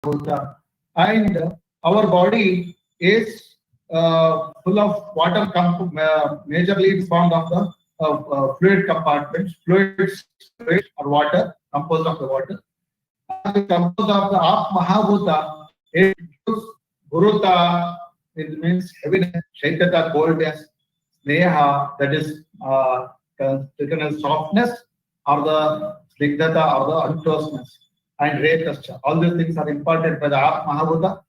Bhuta. And our body is full of water, majorly it's formed of the fluid compartments. Fluids or water, composed of the water. Composed of the Ap Mahabhuta, it gives Guruta, it means heaviness, Shaitata, coldness, Sneha, that is taken as softness, or the Snigdhata, or the uncloseness, and Retascha. All these things are imparted by the Ap Mahabhuta.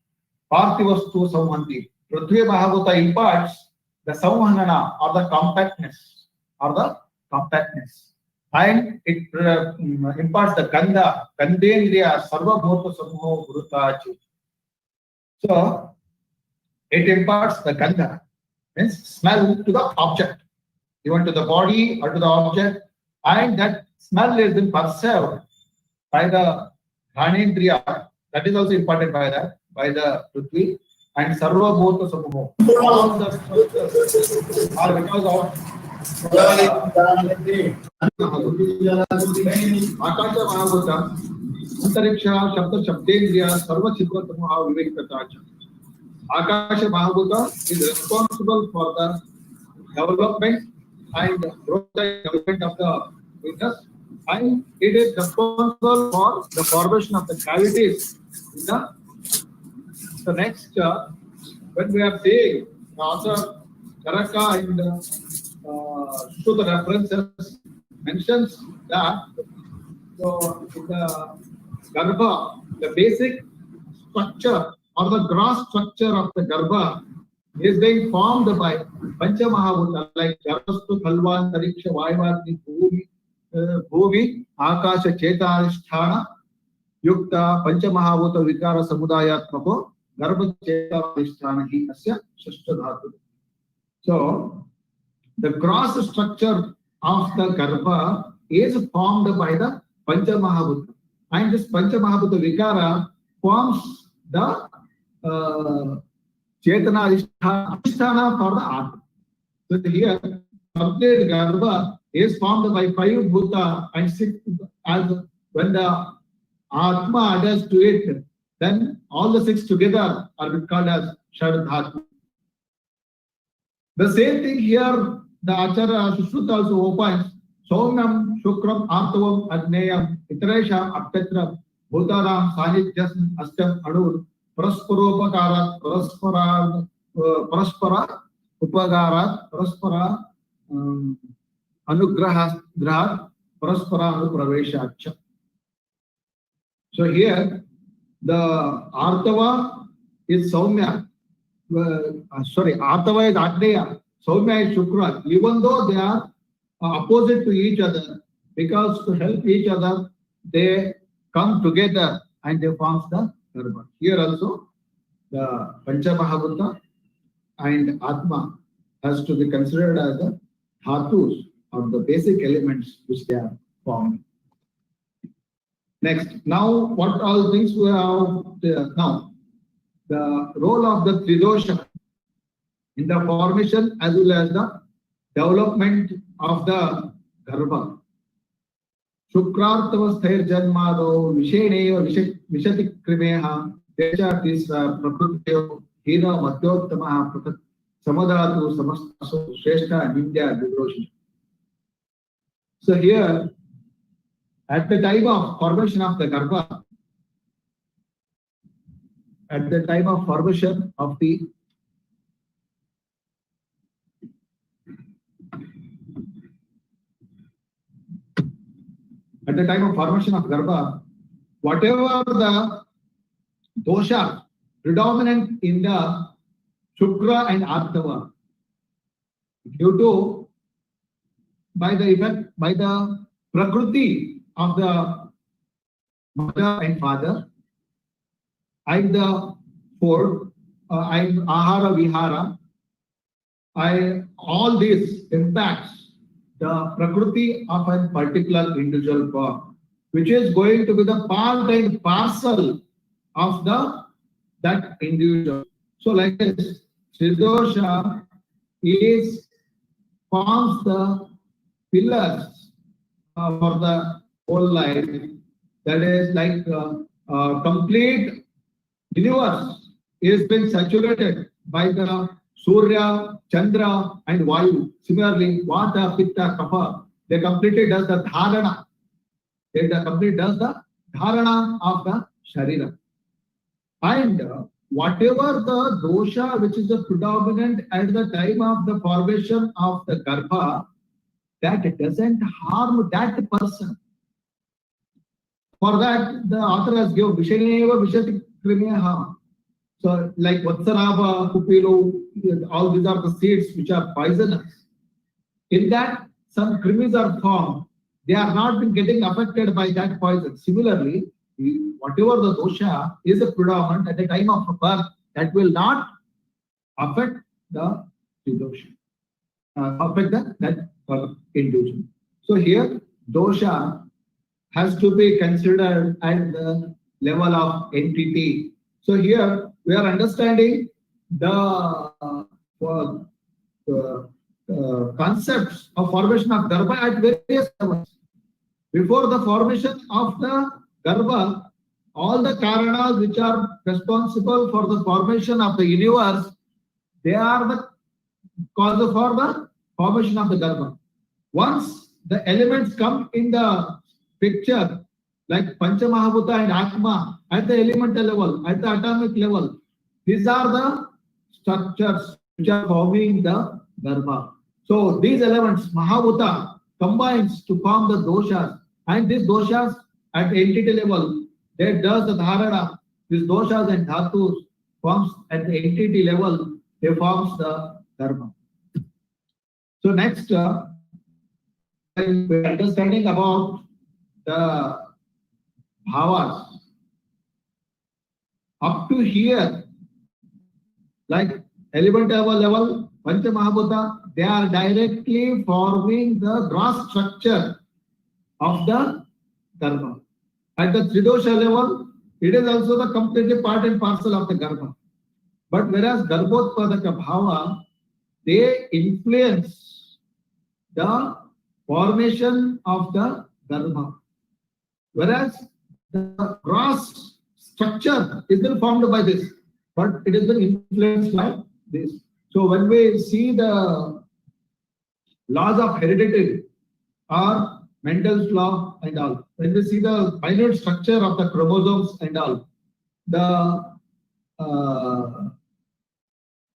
Parthivastu Samhanti. Prithvi Mahabhuta imparts the Samhanana, or the compactness, and it imparts the Gandha, Gandhendriya, Sarva Bhuta Samuho Gurutachi. So it imparts the Gandha, means smell to the object, even to the body or to the object, and that smell is been perceived by the Ghanendriya, that is also imparted by the Prithvi, and Sarva Bhuta Samuho. All the structures are because of Akasha Mahabhuta, Antariksha, Shabda Shabdendriya, Sarva Chitra Tamuha Vivekatacha. Akasha Mahabhuta is responsible for the development and growth and development of the business, and it is responsible for the formation of the cavities in the next. When we are saying the author Karaka and to the references mentions that in the Garbha, the basic structure or the gross structure of the Garbha is being formed by Pancha Mahabhuta, like Jarastu, Kalvan, Tariksha, Vayavati, Bhuvi, Akasha, Chetarishthana, Yukta, Pancha Mahabhuta, Vikara, Samudayatmako, Garbha, Chetarishthana, Hi, Asya, Shashtadhatu. So, the gross structure of the Garbha is formed by the Pancha Mahabhuta, and this Pancha Mahabhuta Vikara forms the Chetana Adhisthana for the Atma. So here, complete Garbha is formed by 5 Bhuta and 6, as when the Atma adheres to it, then all the 6 together are called as Shardhatu. The same thing here, the Acharya Sushruta also opens, Somnam, Shukram, Artavam, Adneyam, Iteresham, Aptetra, Bhutaram, Sahitjas, Astam, Adur, Prasparopakarat, Praspara, Upagarat, Praspara, Anugrahas, Grahat, Praspara, Anupraveshacha. So here, the Artava is Saumya. Artava is Agneya, Saumya is Shukra, even though they are opposite to each other, because to help each other, they come together and they form the Garbha. Here also, the Pancha Mahabhuta and Atma has to be considered as the Dhatus, or the basic elements which they are forming. Next, now what all things we have now? The role of the Tridosha in the formation as well as the development of the Garbha. Shukrartavasthair janmado visheneo vishati krimeha decha tisra prakrutyo hira madhyottamaha prakat samadhatu samastaso shrestha nindya vidroshi. So here, at the time of formation of the Garbha, at the time of formation of the Garbha, whatever the dosha predominant in the Shukra and Artava, due to by the Prakriti of the mother and father, and the food, and Ahara Vihara, all these impacts the Prakriti of a particular individual form, which is going to be the part and parcel of that individual. So like this, Tridosha forms the pillars for the whole life. That is like complete universe is been saturated by the Surya, Chandra, and Vayu. Similarly, Vata, Pitta, Kapha, they completely does the dharana. They completely does the dharana of the Shareera. And whatever the dosha which is the predominant at the time of the formation of the Garbha, that doesn't harm that person. For that, the author has given Vishaneva Vishati Krimeha. So, like Vatsanava, Kupilo, all these are the seeds which are poisonous. In that, some krimis are formed. They are not been getting affected by that poison. Similarly, whatever the dosha is a predominant at the time of birth, that will not affect the dosha, affect that individual. So here, dosha has to be considered at the level of entity. So here we are understanding the concepts of formation of Garbha at various levels. Before the formation of the Garbha, all the Karanas which are responsible for the formation of the universe, they are the cause for the formation of the Garbha. Once the elements come in the picture, like Panchamahabhuta and Atma, at the elemental level, at the atomic level, these are the structures which are forming the Garbha. So these elements, Mahabhuta, combines to form the doshas, and these doshas at entity level, they does the dharana. These doshas and dhatus forms at the entity level, they forms the Garbha. So next, we're understanding about the bhavas. Up to here, like elemental level, Pancha Mahabhuta, they are directly forming the gross structure of the Garbha. At the Tridosha level, it is also the completely part and parcel of the Garbha. But whereas Garbhotpadaka Bhava, they influence the formation of the Garbha. Whereas the gross structure is been formed by this, but it has been influenced by this. So when we see the laws of heredity or Mendel's law and all, when we see the minute structure of the chromosomes and all, the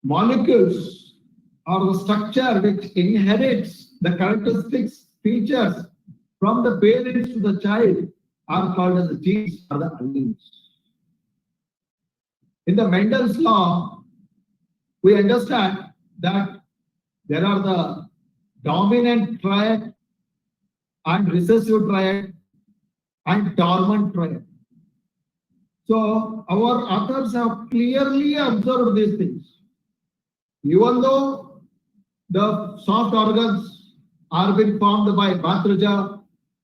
molecules or the structure which inherits the characteristics, features from the parents to the child are called as the genes or the alleles. In the Mendel's law, we understand that there are the dominant triad and recessive triad and dormant triad. So our authors have clearly observed these things. Even though the soft organs are being formed by Matraja,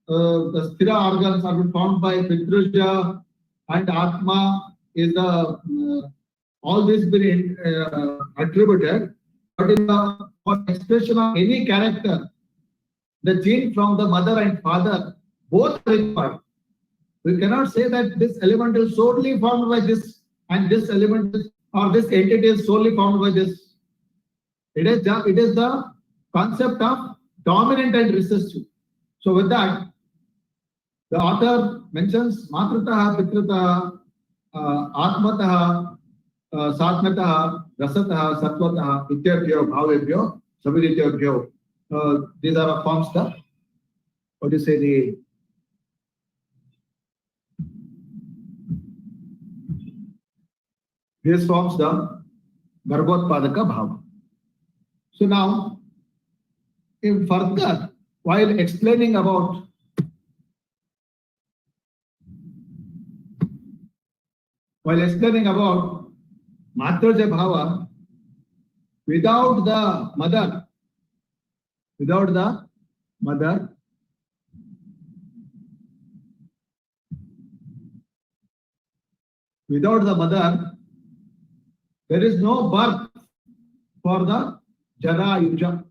the Sthira organs are being formed by Pitraja, and Atma is the all this been attributed, but in the for expression of any character, the gene from the mother and father both are required. We cannot say that this element is solely formed by this, and this element or this entity is solely formed by this. It is the concept of dominant and recessive. So with that, the author mentions Matrataha, Pitrataha, Atmataha, Satmataha, Rasataha, Satvataha, Ityabhyo, Bhavebhyo, Savidityabhyo. These are forms the, what do you say, this forms the Garbhotpadaka Bhava. So now, in further, while explaining about Matraja Bhava, without the mother, there is no birth for the Jara Yuja.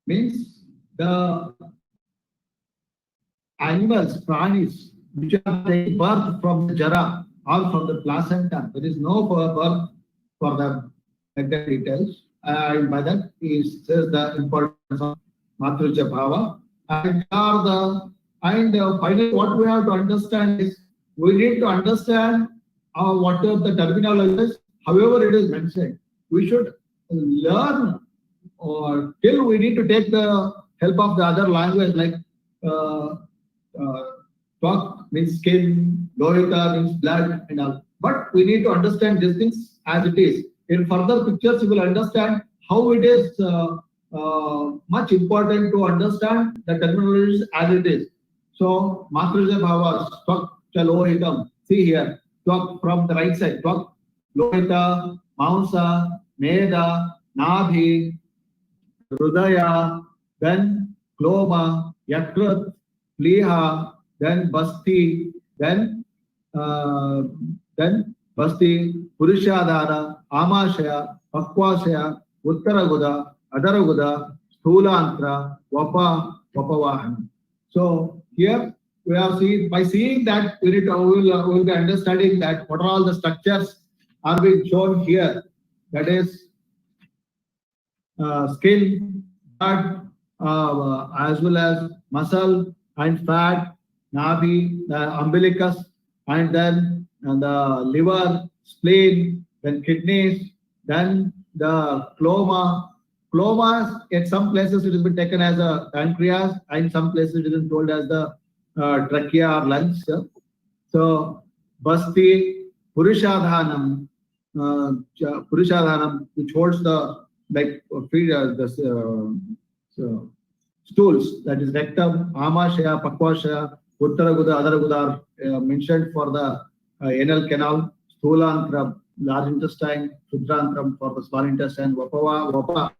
Means the animals, pranis, which are taking birth from the Jara, or from the placenta. There is no birth for the exact details. And by that is the importance of Matruja Bhava. And finally, what we have to understand is we need to understand what are the terminologies, however it is mentioned. We should learn or till we need to take the help of the other language like Tvak means skin, Lohita means blood and all. But we need to understand these things as it is. In further pictures, you will understand how it is much important to understand the terminologies as it is. So, Matruja Bhavas, Tvak Chalohitam. See here, Tvak from the right side, Tvak, Lohita, Maunsa, Meda, Nabhi, Rudaya, then Kloma, Yakrat, Pliha, then Basti, then Basti, Purushadhara, Amashaya, Pakvashaya, Uttaraguda, Adaraguda, Sthulantra, Vapa, Vapavahan. So here we are seeing, by seeing that we will be understanding that what are all the structures are being shown here. That is skin, blood, as well as muscle and fat, nabi, the umbilicus, and then the liver, spleen, then kidneys, then the cloma. Clomas, at some places it has been taken as a pancreas, and some places it is told as the trachea or lungs. So, Basti, Purushadhanam, which holds the stools, that is rectum, Amashaya, Pakvashaya, Uttaraguda, Adaraguda are mentioned for the anal canal, Sthulantra, large intestine, Shudrantram for the small intestine, Vapa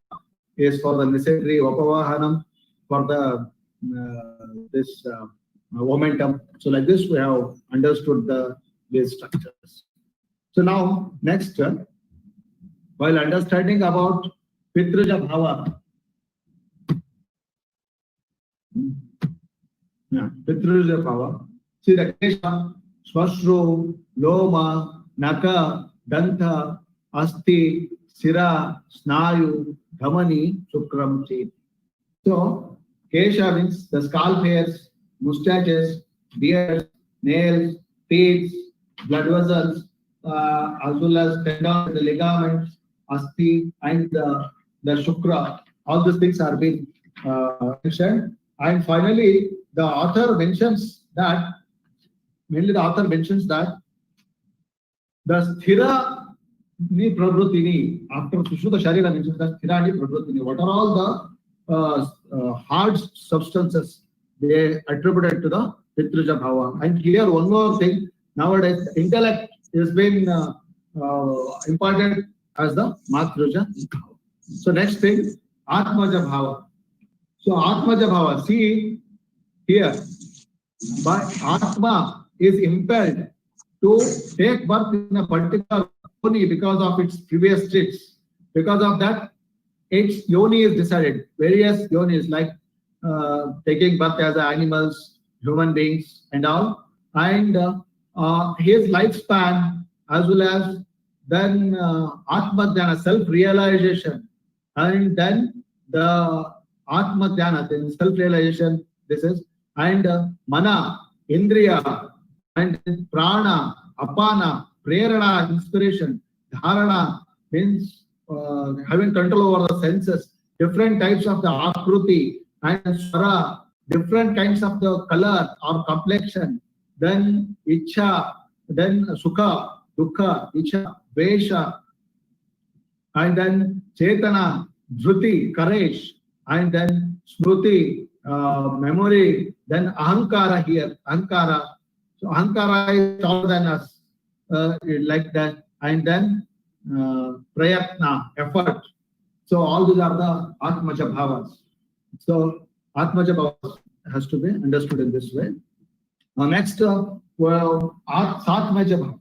is for the necessary, Vapavahanam for the this momentum. So like this we have understood these structures. So now next, while understanding about Pitruja Bhava, Pitruja Bhava, see the Kesha, Swashru, Loma, Naka, Danta, Asti, Sira, Snayu, Dhamani, Shukram, Chi. So Kesha means the scalp hairs, mustaches, beards, nails, teeth, blood vessels, as well as tendons, the ligaments, Asti, and the Shukra. All these things are being mentioned. And finally, the author mentions that, mainly the author mentions that the Sthira ni Pravrutini, after Sushruta Shareera mentions that Sthira ni Pravrutini. What are all the hard substances they attributed to the Pitruja Bhava? And here one more thing, nowadays intellect is being imparted as the Matruja Bhava. So next thing, Atmaja Bhava. So Atmaja Bhava, see here, by Atma is impelled to take birth in a particular yoni because of its previous traits. Because of that, its yoni is decided. Various yonis like taking birth as animals, human beings and all. And his lifespan as well as then Atma Dhyana, self-realization. And then the Atma Dhyana, then self-realization, this is, and Mana, Indriya, and Prana, Apana, Prerana, inspiration, Dharana means having control over the senses, different types of the Akruti, and Swara, different kinds of the color or complexion, then Icha, then Sukha, Dukha, Icha, Vesha, and then Chetana, Dhruti, courage, and then Smruti, memory, then Ahankara here, Ahankara. So Ahankara is taller than us, like that, and then Prayatna, effort. So all these are the Atmaja Bhavas. So Atmaja Bhavas has to be understood in this way. Now next, Satmaja Bhava.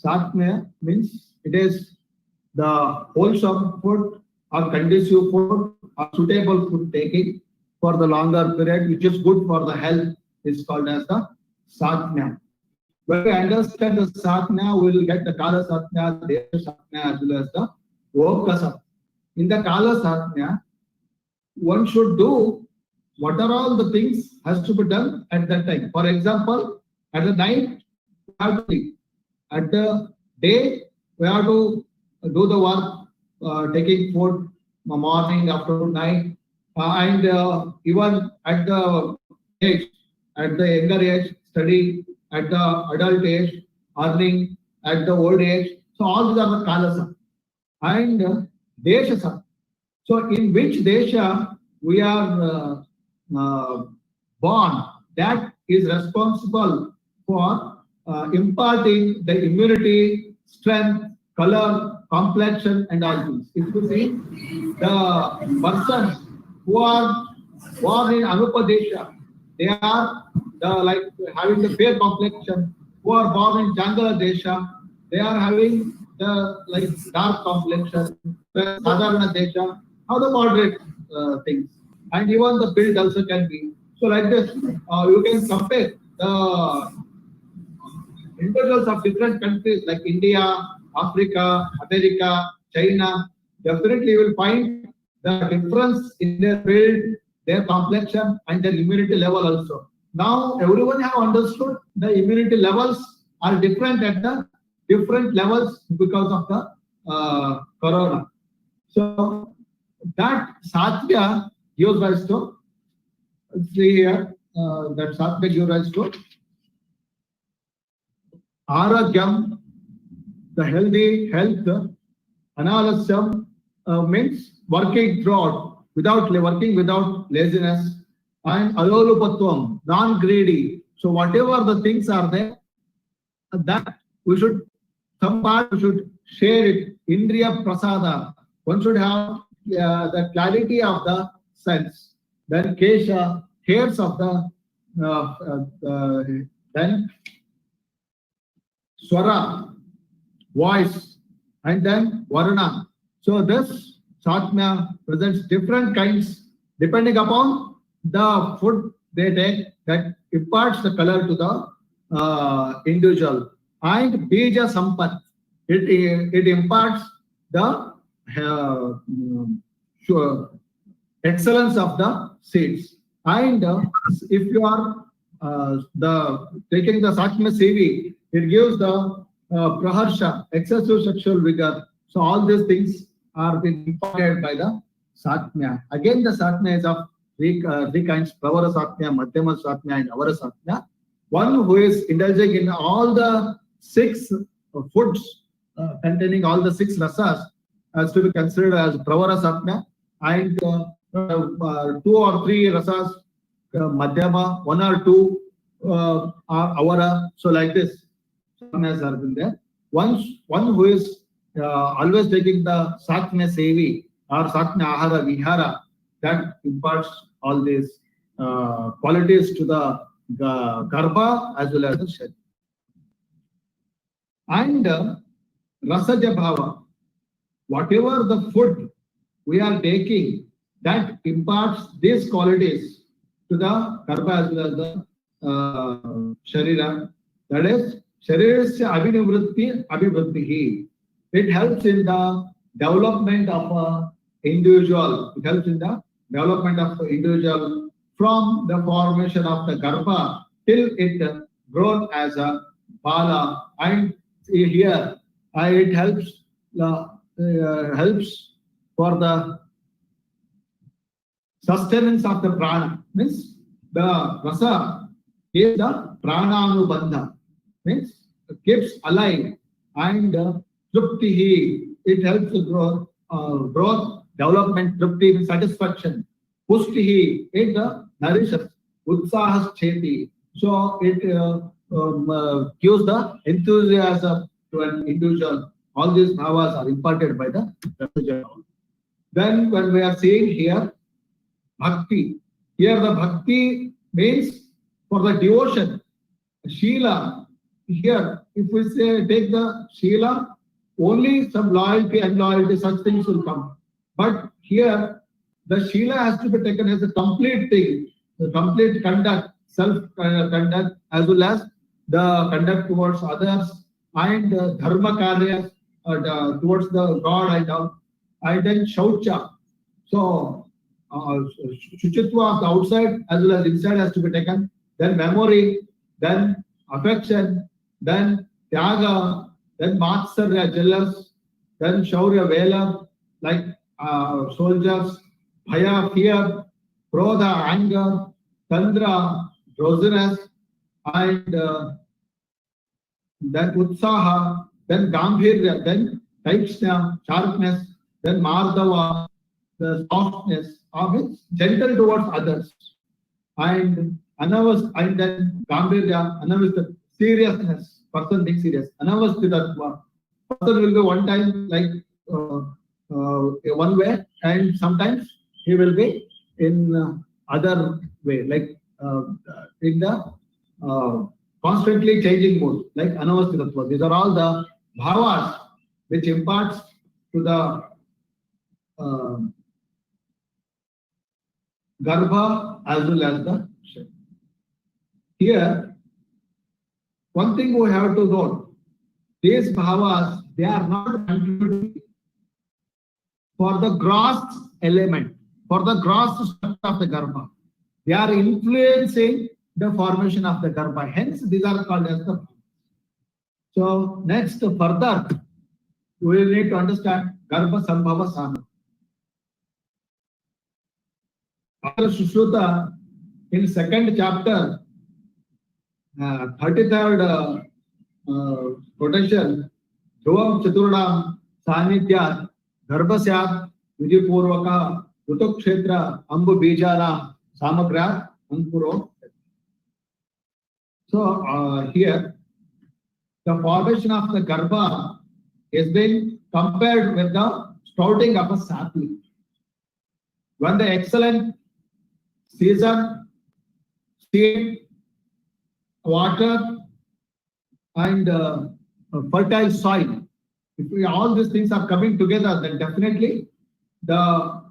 Satmaya means it is the wholesome food or conducive food or suitable food taking for the longer period, which is good for the health, is called as the Satmaya. When we understand the Satna, we will get the Kala Satna, the Desha Satna, as well as the Voka Satna. In the Kala Satna, one should do what are all the things has to be done at that time. For example, at the night, we have to sleep. At the day, we have to do the work, taking food morning, afternoon, night, and even at the age, at the younger age, study, at the adult age, earning, at the old age. So all these are the kalasa and deshasa. So in which desha we are born, that is responsible for imparting the immunity, strength, color, complexion, and all things. If you see the persons who are born in Anupadesha, they are like having the fair complexion. Who are born in Jangala Desha, they are having the like dark complexion. Sadharana Desha, how the moderate things, and even the build also can be. So like this, you can compare the individuals of different countries like India, Africa, America, China. Definitely you will find the difference in their build, their complexion, and their immunity level also. Now everyone have understood the immunity levels are different at the different levels because of the corona. So that Satya gives rise to, see here, that Satya gives rise to Aragyam, the healthy health. Analysis means working throughout, working without laziness, and Alolupatwam, non-greedy. So whatever the things are there, that we should, some part we should share it. Indriya Prasada. One should have the clarity of the sense. Then Kesha, hairs of the then Swara, voice, and then Varna. So this Satmya presents different kinds depending upon the food they take that imparts the color to the individual. And Bija Sampat, it imparts the excellence of the seeds. And if you are taking the Satmya Sevi, it gives the praharsha, excessive sexual vigor. So all these things are being imparted by the Satmya. Again, the Satmya is of three kinds: Pravara Satmya, Madhyama Satmya, and Avara Satmya. One who is indulging in all the 6 foods containing all the 6 rasas has to be considered as Pravara Satmya, and 2 or 3 rasas, Madhyama, 1 or 2 are Avara. So like this, Satmyas are in there. One who is always taking the Satmya Sevi or Satmya Ahara Vihara, that imparts all these qualities to the Garbha as well as the Sharira. And Rasaja Bhava, whatever the food we are taking, that imparts these qualities to the Garbha as well as the Shareera. That is, Shareerasya Abhinivritti Abhivrittihi. It helps in the development of an individual. It helps in the development of the individual from the formation of the Garbha till it grown as a Bala. And here it helps for the sustenance of the prana. Means the rasa is the prananubandha. Means it keeps alive. And truptihi, it helps to growth, development. Trupti means satisfaction. Pustihi, it nourishes. Utsahas cheti. So it gives the enthusiasm to an individual. All these bhavas are imparted by the Rasaja. Then when we are seeing here bhakti, here the bhakti means for the devotion. Shila, here if we say take the Shila, only some loyalty and unloyalty, such things will come. But here the Shila has to be taken as a complete thing, the complete conduct, self conduct, as well as the conduct towards others, and dharma karya towards the God and all, and then shaucha. So shuchitva of the outside as well as inside has to be taken. Then memory, then affection, then tyaga, then matsarya, jealous, then shaurya, valor, like soldiers, bhaya, fear, krodha, anger, tandra, drowsiness, and then utsaha, then gambhirya, then taikshya, sharpness, then mardava, the softness of it, gentle towards others, and anavas, and then gambhirya, anavas, seriousness, person being serious, anavasthitatva, person will be one time like one way, and sometimes he will be in other way, like in the constantly changing mood, like anavasthitatva. These are all the bhavas which imparts to the garbha as well as the shape. Here, one thing we have to note, these bhavas, they are not contributing for the gross element, for the gross structure of the garbha. They are influencing the formation of the garbha. Hence, these are called as the bhavas. So, next, further, we will need to understand garbha sambhava sana. After Sushruta, in second chapter, 33rd quotation, Dhruvam Chaturdam Sanidhyat Garbhasyat Vidipurvaka Rutukshetra Ambu Bijala Samagrat Ankuro. So here, the formation of the garbha is being compared with the sprouting of a sapling. When the excellent season, seed, water, and fertile soil, if all these things are coming together, then definitely the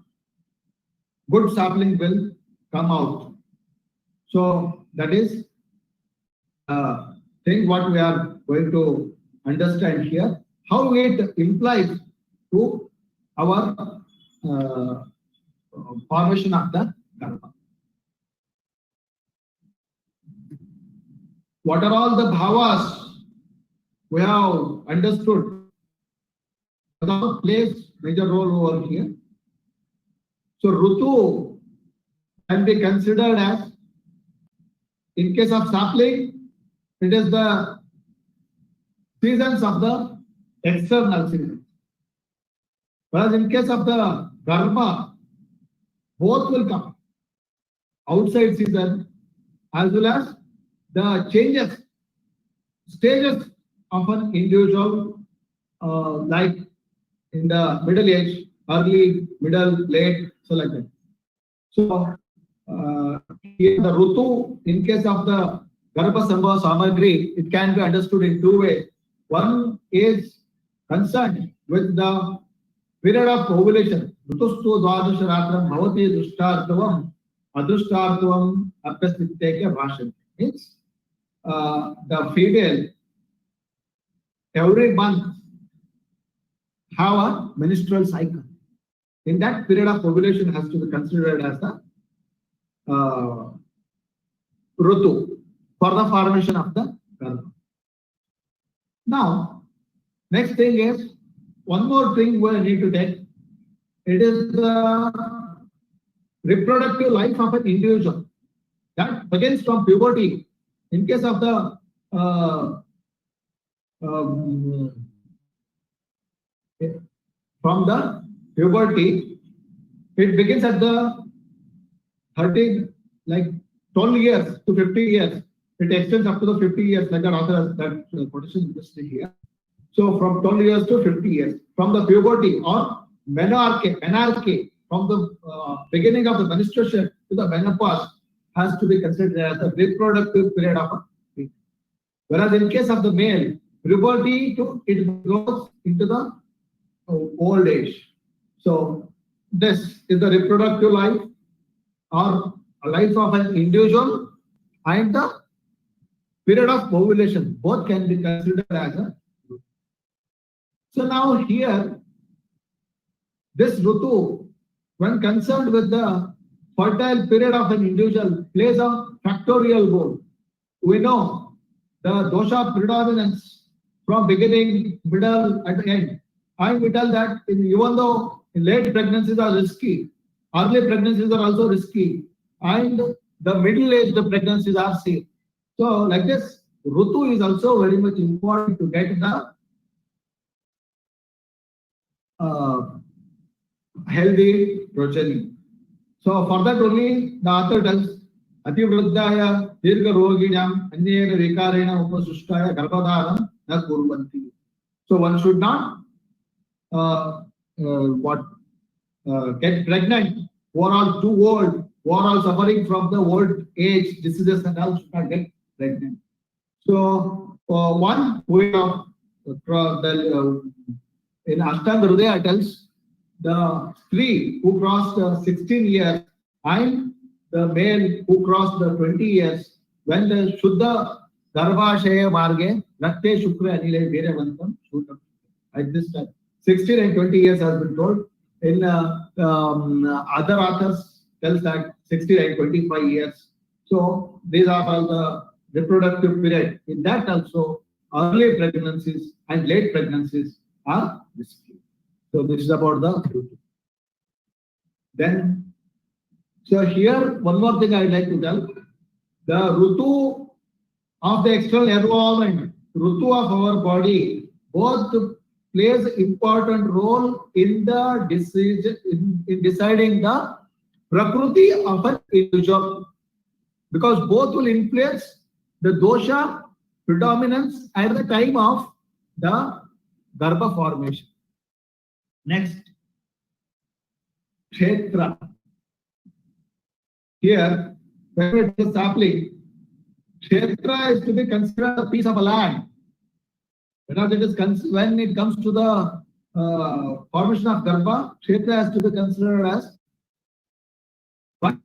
good sapling will come out. So that is thing what we are going to understand here, how it implies to our formation of the garbha. What are all the bhavas we have understood? That plays major role over here. So Rutu can be considered as, in case of sapling, it is the seasons of the external season. Whereas in case of the garbha, both will come. Outside season as well as the changes, stages of an individual, like in the middle age, early, middle, late, so like that. So here the Rutu, in case of the Garbha Sambhava Samagri, it can be understood in two ways. One is concerned with the period of ovulation. Rutustu Dvadasha Ratram Bhavati Dushtartavam Adrushtartavam Apyastiteke Bhashan. Means the female every month have a menstrual cycle. In that period of ovulation has to be considered as the Rutu for the formation of the garbha. Now, next thing is, one more thing we need to take. It is the reproductive life of an individual that begins from puberty. In case of the from the puberty, it begins at the 13, like 12 years to 50 years. It extends up to the 50 years, like that author has that quotation listed here. So from 12 years to 50 years, from the puberty or menarche, from the beginning of the menstruation to the menopause, has to be considered as the reproductive period of a female. Whereas in case of the male, puberty to it goes into the old age. So this is the reproductive life or a life of an individual and the period of ovulation, both can be considered as a Rutu. So now here, this Rutu, when concerned with the fertile period of an individual, plays a factorial role. We know the dosha predominance from beginning, middle, at the end. And we tell that even though late pregnancies are risky, early pregnancies are also risky, and the middle-aged pregnancies are safe. So, like this, Rutu is also very much important to get the uh, healthy progeny. So, for that only the author tells Ativruddhaya Dirga Roginam Anyena Vikarena Upasustaya Garbhadhanam Na Kurvanti. So, one should not what get pregnant who are all too old, who are all suffering from the old age diseases and all should not get pregnant. So one way of in Ashtanga Hridaya tells the three who crossed 16 years and the male who crossed the 20 years, when the Shuddha Garbhashaya Marge Rakte Shukra Anile Veeravantam Shuddha. At this time, 16 and 20 years has been told. In other authors tells that 16 and 25 years. So these are all the reproductive period. In that also, early pregnancies and late pregnancies are risky. So this is about the Rutu. Then, so here one more thing I'd like to tell. The Rutu of the external environment, Rutu of our body, both plays important role in the decision in deciding the prakriti of an individual, because both will influence the dosha predominance at the time of the garbha formation. Next, kshetra. Here, when it is sapling, kshetra is to be considered a piece of a land. Because it is when it comes to the formation of garbha, kshetra has to be considered as one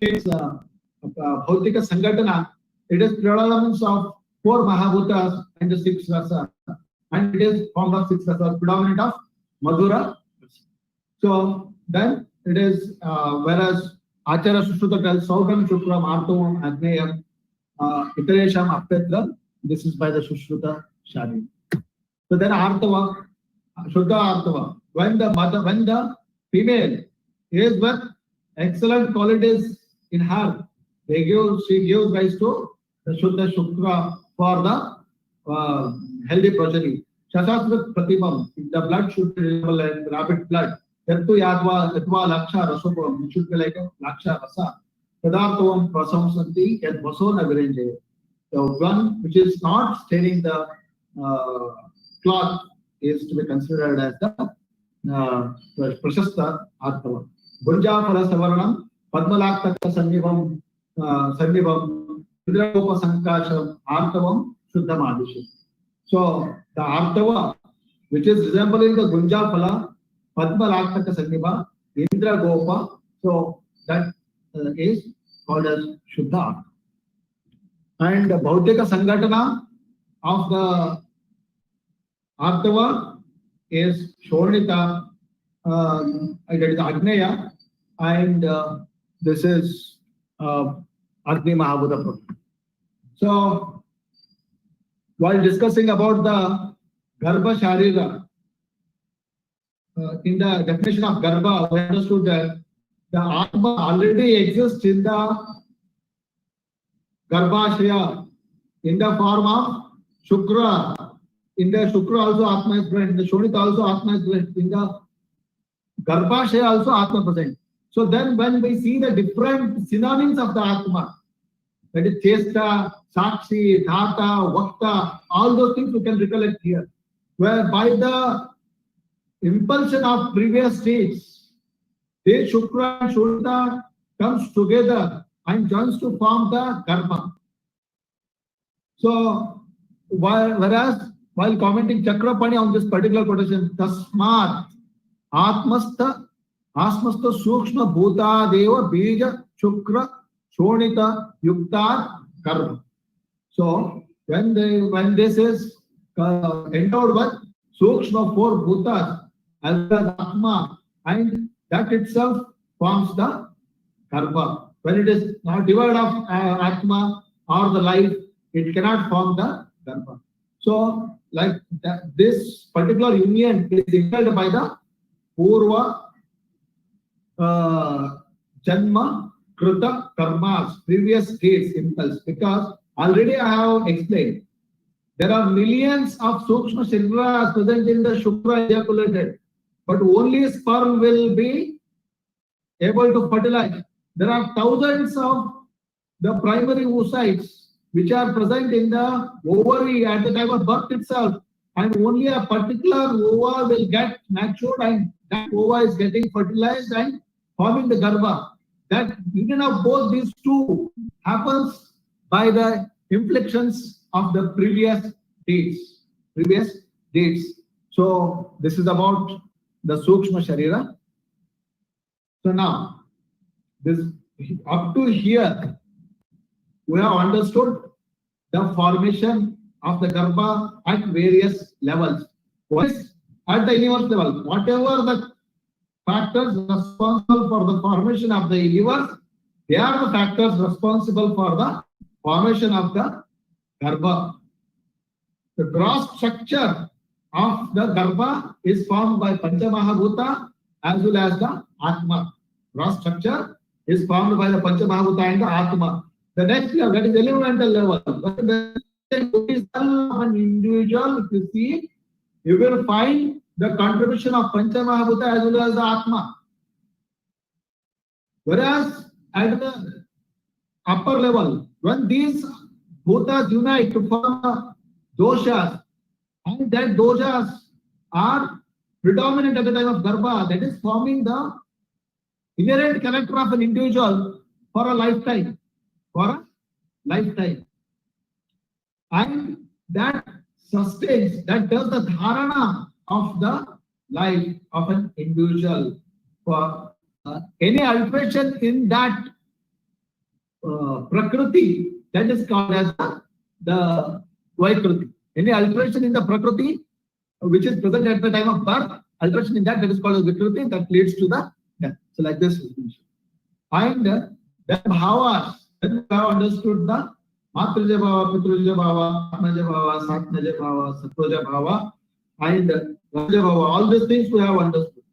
its Bhautika Sangatana, it is predominance of 4 Mahabhutas and the 6 Rasa. And it is formed of 6 Rasas, predominant of Madhura. So then it is, whereas Acharya Sushruta tells Saukam Shukram Artavam Agneyam Itaresham Apetram, this is by the Sushruta Shareeram. So then Artava, Shuddha Artava, when the female is with excellent qualities in her, she gives rise to the Shuddha Shukra for the healthy progeny. Shasasvat Pratibam, the blood should be reliable and rapid blood. Yattu Yadva Laksha Rasopam, it should be like a Laksha Rasa. Padarthavam Prasam Santi, Yad Vasona Virenje. The one which is not staining the cloth is to be considered as the Prashasta Artava. Bunja Parasavarnam, Padmalakta Sannivam, Indragopa Sankasham, Artavam, Shuddha Madhishi. So the Artava, which is resembling the Gunja Phala, Padmalakta Sanniva, Indragopa, so that is called as Shuddha. And the Bhautika Sangatana of the Artava is Shornita, that is Agneya, and this is Agni Mahabhuta. So, while discussing about the Garbha Shareera, in the definition of Garbha, we understood that the Atma already exists in the Garbhashaya in the form of Shukra. In the Shukra also Atma is present. In the Shonita also Atma is present. In the Garbhashaya also Atma present. So then when we see the different synonyms of the Atma, that is Chesta, Sakshi, Dhata, Vakta, all those things we can recollect here. Where by the impulsion of previous states, the Shukra and Shonita comes together and joins to form the Garbha. So, whereas while commenting Chakrapani on this particular quotation, Tasmat Atmastha Sukshma Bhuta Deva Bija Shukra Shonita Yukta Garbha. So, when this is endowed with Sukshma 4 Bhutas as well as Atma, and that itself forms the Garbha. When it is not divided of Atma or the life, it cannot form the Garbha. So, like that, this particular union is impelled by the Purva Janma Kruta Karmas, previous states impulse, because already I have explained there are millions of Sukshma Shareeras present in the Shukra ejaculated, but only sperm will be able to fertilize. There are thousands of the primary oocytes which are present in the ovary at the time of birth itself, and only a particular ova will get matured, and that ova is getting fertilized and forming the Garbha. That union of both these two happens by the inflections of the previous dates. So this is about the Sukshma Shareera. So now, this up to here, we have understood the formation of the Garbha at various levels. What is at the universe level? Whatever the factors responsible for the formation of the universe, they are the factors responsible for the formation of the Garbha. The gross structure of the Garbha is formed by Pancha Mahabhuta as well as the Atma. Gross structure is formed by the Pancha Mahabhuta and the Atma. The next level, that is elemental level. But the of an individual, if you see, you will find the contribution of Pancha Mahabhuta as well as the Atma. Whereas at the upper level, when these bhutas unite to form doshas, and that doshas are predominant at the time of Garbha, that is forming the inherent character of an individual for a lifetime. And that sustains, that does the dharana of the life of an individual. For any alteration in that Prakriti, that is called as the Vaikruti. Any alteration in the Prakriti, which is present at the time of birth, alteration in that is called as Vikruti, that leads to the death. So like this. And then bhavas, then we have understood the Matraja Bhava, Pitraja Bhava, Atmaja Bhava, Satnaja Bhava, Sattvaja Bhava, and Raja Bhava. All these things we have understood.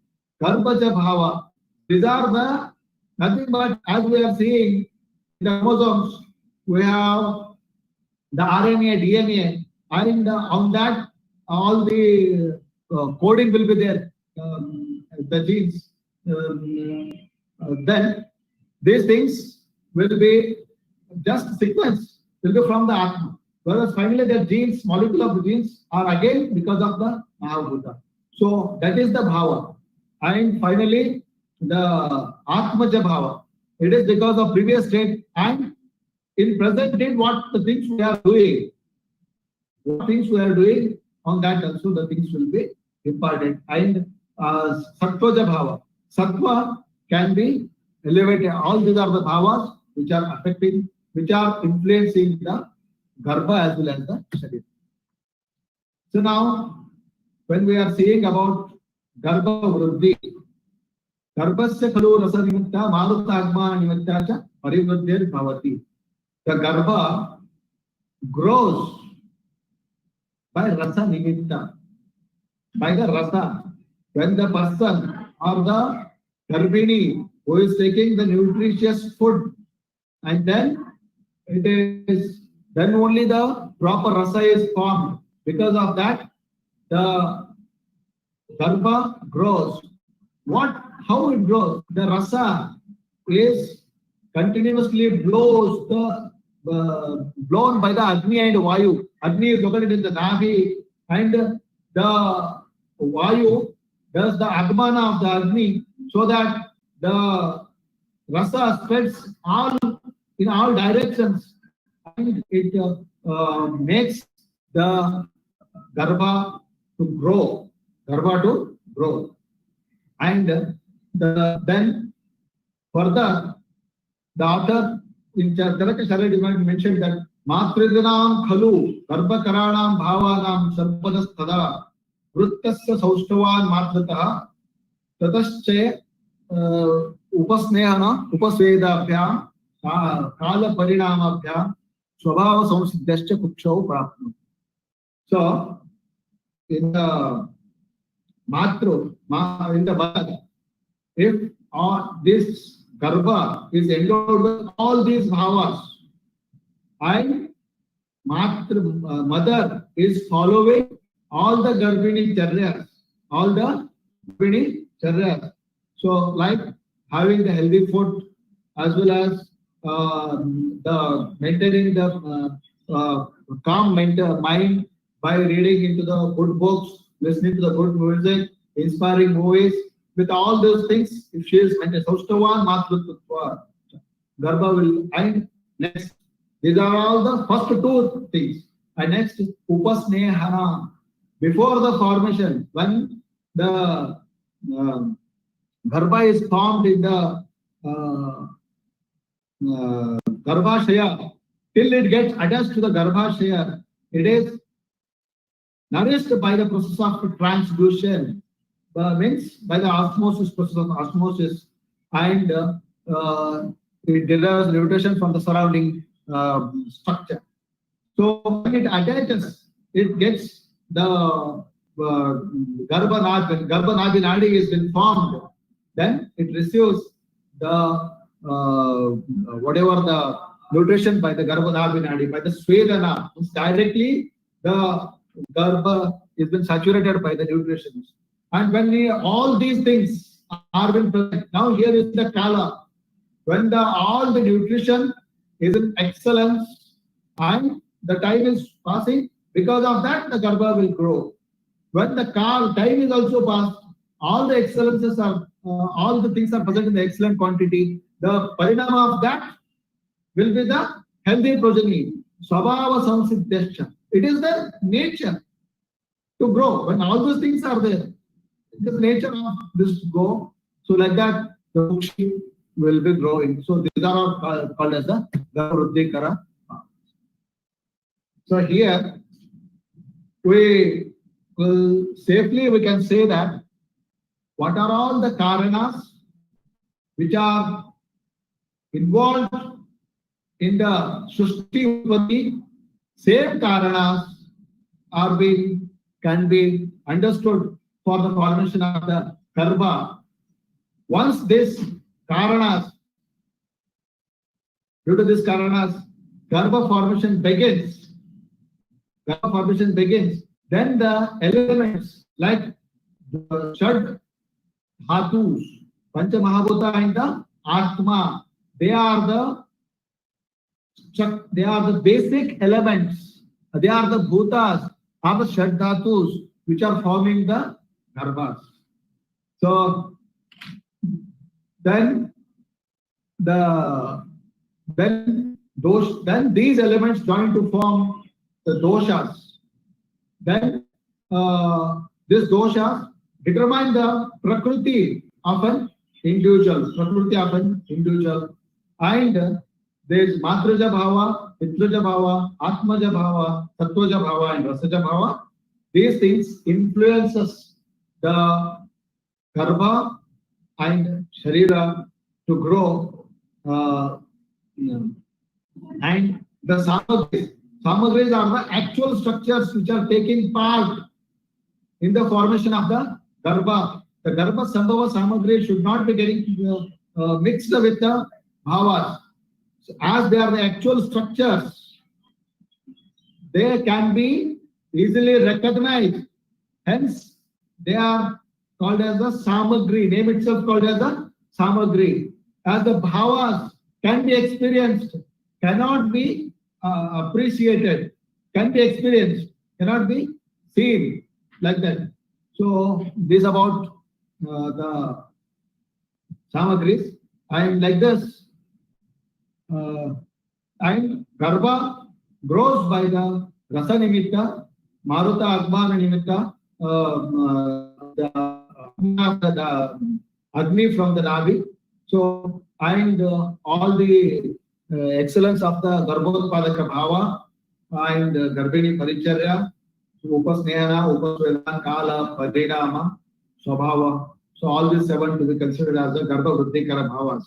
Garbhaja Bhava, these are the nothing but, as we are seeing in the chromosomes, we have the RNA, DNA, and on that all the coding will be there, the genes. Then these things will be just sequence, will be from the Atma. Whereas finally the genes, molecule of the genes are again because of the Mahabhuta. So that is the Bhava. And finally the Atmaja Bhava. It is because of previous state, and in present state what the things we are doing. What things we are doing, on that also the things will be imparted. And Sattvaja Bhava. Sattva can be elevated. All these are the bhavas which are affecting, which are influencing the Garbha as well as the Shareera. So now, when we are saying about Garbha Vruddhi, Garbhasya khalu rasa nimitta maruta agma nimitta cha parivruddhir bhavati. The Garbha grows by rasa nimitta, by the rasa. When the person or the Garbhini who is taking the nutritious food, and then it is, then only the proper rasa is formed. Because of that, the Garbha grows. How it grows? The rasa is continuously blown by the Agni and Vayu. Agni is located in the Navi, and the Vayu does the Agmana of the Agni, so that the rasa spreads in all directions, and it makes the Garbha to grow. And then further, the author in Jnana Shareeram mentioned that Matridhanam Khalu Garbhakaranam Bhavanam Sarpadas Vruttasya Saushtavan Matrataha Tatasche Upasnehana Upasvedabhyam Kala Parinamabhyam Swabhava Samsiddhascha Kukshau Prapnu. So in the in the Bhagavad, if this Garbha is endowed with all these bhavas, and mother is following all the Garbhini Charyas, so like having the healthy food, as well as the maintaining the calm mind by reading into the good books, listening to the good music, inspiring movies. With all those things, if she is maintained, Saushtavan Matrutva, Garbha will. And next, these are all the first two things. And next, Upasnehana. Before the formation, when the Garbha is formed in the Garbhashaya, till it gets attached to the Garbhashaya, it is nourished by the process of transduction, means by the process of osmosis, and it derives nutrition from the surrounding structure. So when it attaches, it gets the Garbha Nadhi Nadi has been formed, then it receives the whatever the nutrition by the Garbha Nadhi Nadi, by the Svedana, directly the Garbha has been saturated by the nutrition. And when all these things are been present, now here is the Kala, when all the nutrition is in excellence and the time is passing, because of that the Garbha will grow. When the time is also passed, all the excellences are, all the things are present in the excellent quantity, the parinama of that will be the healthy progeny. Swabhava Samsiddhascha. It is the nature to grow. When all those things are there, it is the nature of this to go. So like that, the Mukshi, will be growing. So these are all called as the Garbhavruddhikara. So here we can say that what are all the karanas which are involved in the Srishti Utpatti, same karanas can be understood for the formation of the Garbha. Once this karanas, due to this karanas, Garbha formation begins, then the elements like the Shad Dhatus, Pancha Mahabhuta and the Atma, they are the basic elements, they are the bhutas of the Shad Dhatus which are forming the Garbhas. So then these elements join to form the doshas. Then this doshas determine the prakriti of an individual, and there is matraja bhava, pitraja bhava, atmaja bhava, sattvaja bhava, and rasaja bhava. These things influences the garbha and shareera to grow, and the samagris are the actual structures which are taking part in the formation of the garbha. The garbha sambhava samagri should not be getting mixed with the bhavas. So as they are the actual structures, they can be easily recognized. Hence, they are called as the samagri. Name itself called as the samagri. As the bhavas can be experienced, cannot be appreciated, can be experienced, cannot be seen, like that. So this about the samagris, and like this, and garbha grows by the rasa nimitta, maruta agmana nimitta, the agni from the navi. So and all the excellence of the garbhodpadaka bhava and garbhini paricharya, upasnehana, upasvedana, kala, parinama, swabhava. So all these 7 to be considered as the garbhavruddhikara bhavas.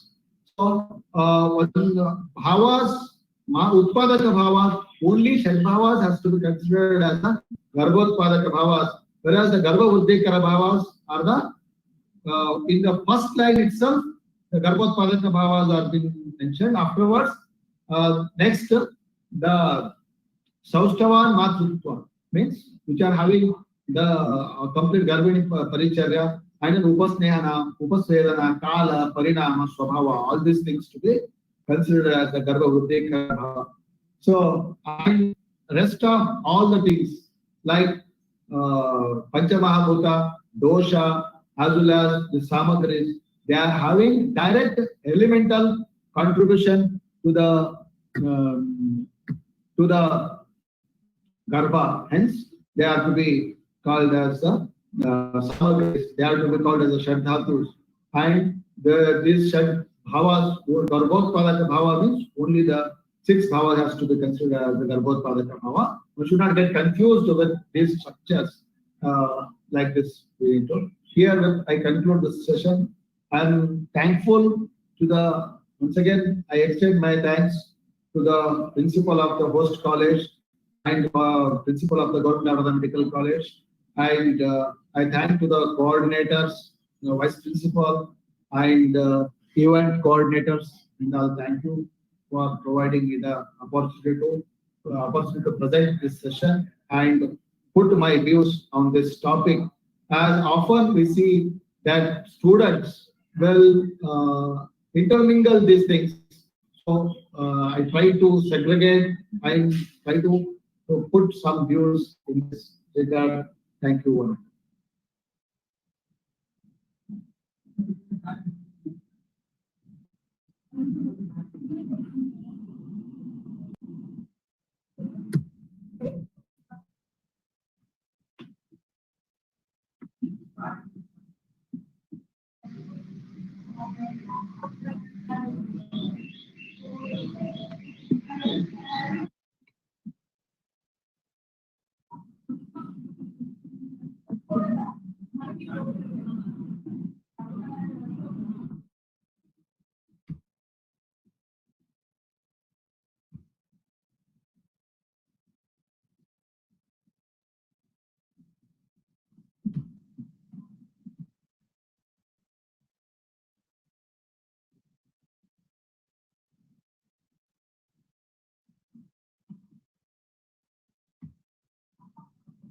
So bhavas, utpadaka bhavas, only Shadbhavas has to be considered as the garbhodpadaka bhavas, whereas the garbhavruddhikara bhavas are the in the first line itself, the garbhodpadaka bhavas are being mentioned. Afterwards, next the Saustavan Matrutva means which are having the complete Garbhini Paricharya and Upasnehana, Upasvedana, Kala, Parinama, Swabhava, all these things to be considered as the Garbhavruddhikara Bhava. So, and rest of all the things like Panchamahabhuta, Dosha, as well as the Samagris, they are having direct elemental contribution to the Garbha. Hence, they are to be called as the samagris. They are to be called as the Shadhatus. And these Shad Bhavas, Garbhodpadaka Bhava means only the 6 Bhavas has to be considered as the Garbhodpadaka Bhava. We should not get confused with these structures like this. Here, I conclude this session. I am thankful to once again, I extend my thanks to the principal of the host college and principal of the Govt Medical College, and I thank to the coordinators, vice principal, and event coordinators, and I'll thank you for providing me the opportunity to present this session and put my views on this topic. As often we see that students will intermingle these things. So I try to segregate and try to put some views in this regard. Thank you.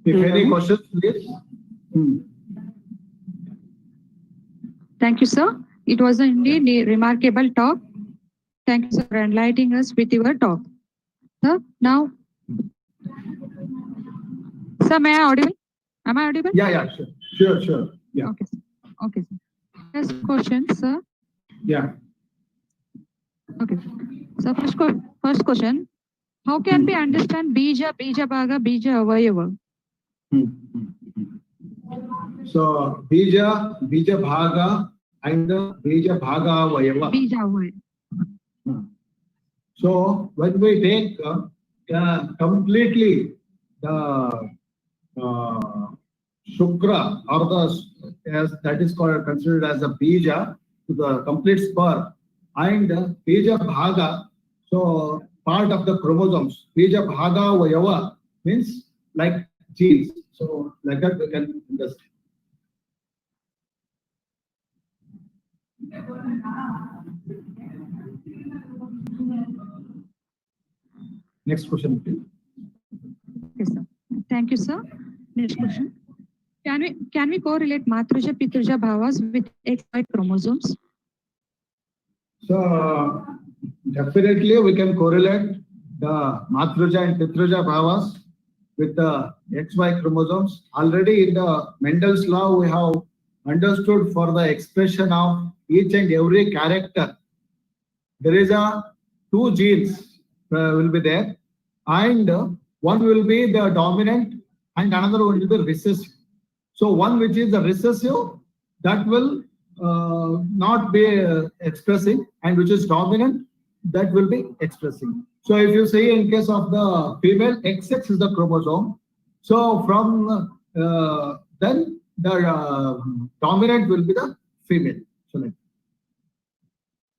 If any questions, please. Thank you, sir. It was indeed a remarkable talk. Thank you, sir, for enlightening us with your talk. Sir, now, sir, am I audible? Am I audible? Yeah, sure. Yeah. Okay, sir. Okay, sir. First question, sir. Yeah. Okay. So first question. How can we understand bija, bija bhaga, bija avayava? So bija bhaga and bija bhaga avayava. Bija avayava. So when we take completely the shukra or that is considered as a bija to the complete spur and bija bhaga, so part of the chromosomes, bija bhaga vayava means like genes. So like that we can understand. Next question, please. Yes, sir. Thank you, sir. Next question. Can we correlate Matruja Pitruja bhavas with XY chromosomes? So definitely we can correlate the Matruja and Pitruja bhavas with the XY chromosomes. Already in the Mendel's law we have understood for the expression of each and every character. There is two genes will be there, and one will be the dominant and another one will be recessive. So one which is the recessive, that will not be expressing, and which is dominant, that will be expressing. So if you say in case of the female, XX is the chromosome. So from then the dominant will be the female. So like.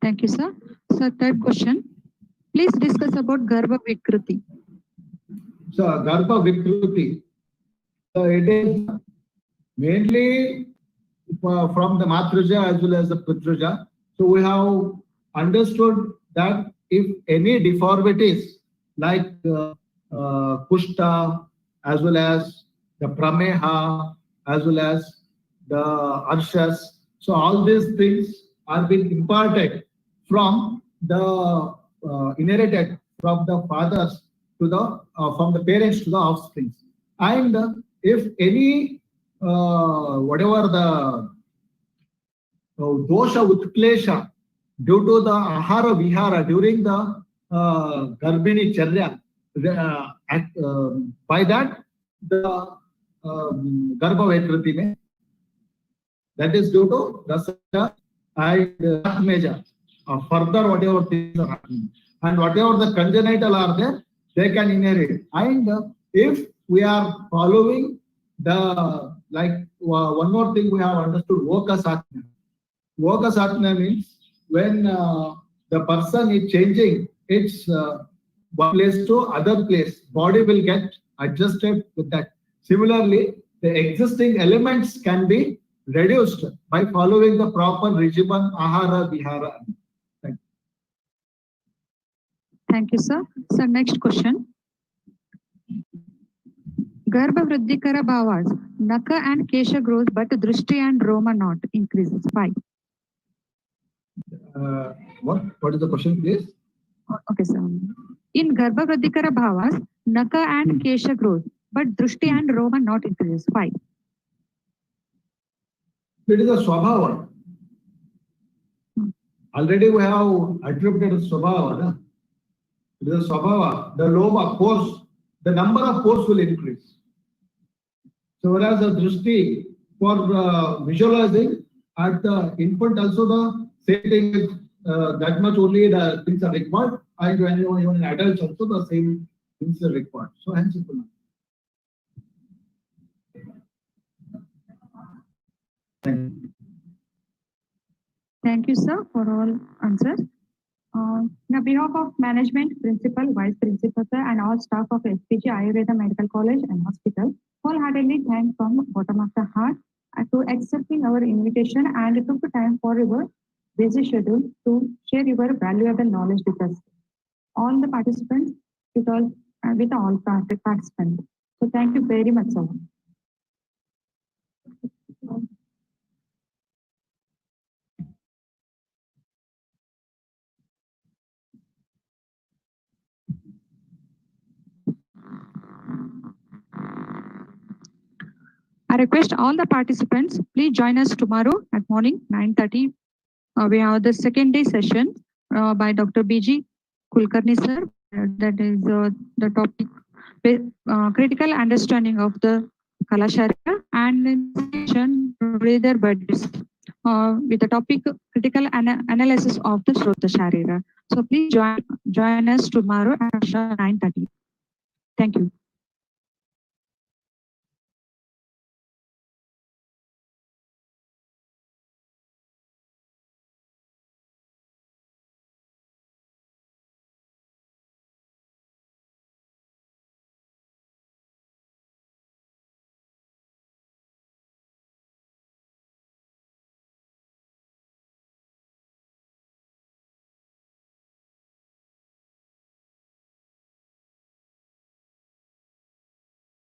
Thank you, sir. So third question. Please discuss about Garbha Vikruti. So Garbha Vikruti, so it is mainly from the Matruja as well as the Pitruja. So we have understood that if any deformities like Kushta as well as the Prameha as well as the Arshas, so all these things are being imparted from the inherited from the fathers to the from the parents to the offspring. And if any whatever the dosha utklesha due to the ahara vihara during the garbhini charya, by that the garbha vikruti mein, that is due to rasa and atmeja. Further whatever things are happening and whatever the congenital are there, they can inherit. And if we are following the one more thing we have understood, Voka Satna. Voka Satna means when the person is changing its one place to other place, body will get adjusted with that. Similarly, the existing elements can be reduced by following the proper regimen, ahara, vihara. Thank you, sir. So next question. Garbha Vriddhikara bhavas, Naka and Kesha grows, but Drishti and Roma not increases. Why? What is the question, please? Okay, sir. In Garbha Vriddhikara bhavas, Naka and Kesha grows, but Drishti and Roma not increases. Why? It is a swabhava. Already we have attributed swabhava. No? It is a swabhava. The loma pores, the number of pores will increase. So whereas the drishti for visualizing at the infant also the same thing is that much only the things are required, and when even in adults also the same things are required. So hence it will. Thank you. Thank you, sir, for all answers. On behalf of management, principal, vice principal, sir, and all staff of SPG Ayurveda Medical College and Hospital, wholeheartedly thank from bottom of the heart to accepting our invitation and took the time for your busy schedule to share your valuable knowledge with us. All the participants, with all participants. So thank you very much, sir. I request all the participants, please join us tomorrow at morning 9:30. We have the second day session by Dr. B.G. Kulkarni sir. That is the topic, critical understanding of the Kala Shareera, and in this session, Shegedar budgets with the topic critical analysis of the Shrota Shareera. So please join us tomorrow at 9:30. Thank you.